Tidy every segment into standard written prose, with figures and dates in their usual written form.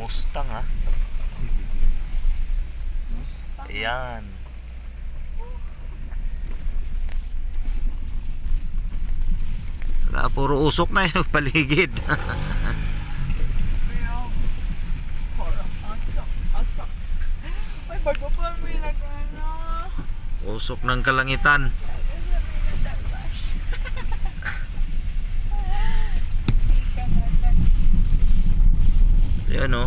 Mustang ha. Mustang. Ayan. Puro usok na yung paligid. Pero, parang asak. Ay, bago pa may nag-ano. Usok ng kalangitan. Yan o.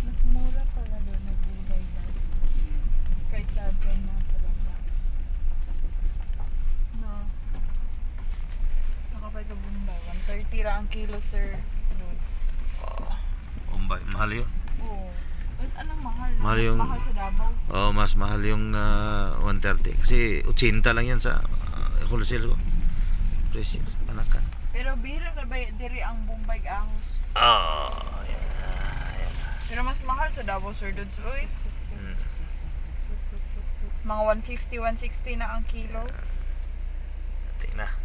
Mas mura pala doon nagbulay daw. Kaysa dyan na sa baba. No. Nakapay ka bunda. 130 ra ang kilo, sir. Loads. Umbay, mahal yun. Oo. Anong mahal? Mahal Mas yung- mahal sa Davao. Oh, mas mahal yung 130. Kasi 80 lang yan sa wholesale ko. Presyo, panakan. Pero bihira na ba diri ang Bombay ahos? Oh, yan. Pero mas mahal sa Davao, sir. Doon, uy. Hmm. Mga 150, 160 na ang kilo. Tingnan na.